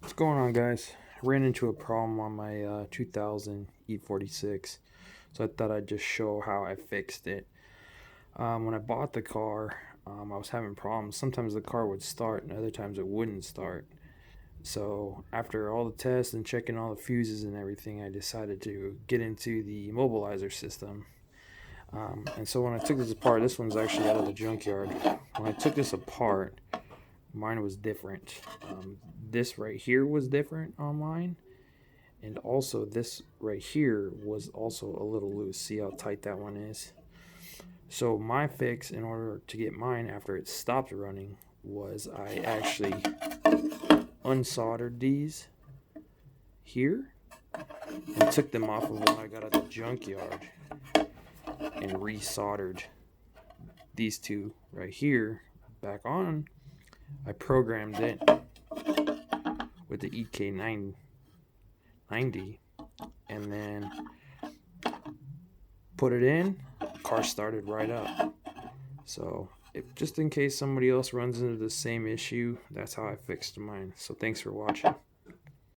What's going on, guys? I ran into a problem on my 2000 E46, so I thought I'd just show how I fixed it. When I bought the car, I was having problems. Sometimes the car would start and other times it wouldn't start. So after all the tests and checking all the fuses and everything, I decided to get into the immobilizer system. And so when I took this apart, this one's actually out of the junkyard. When I took this apart, mine was different. This right here was different on mine, and also this right here was also a little loose. See how tight that one is? So my fix in order to get mine after it stopped running was I actually unsoldered these here and took them off of what I got at the junkyard and resoldered these two right here back on. I programmed it with the EK990 and then put it in. Car started right up. So just in case somebody else runs into the same issue, that's how I fixed mine. So thanks for watching.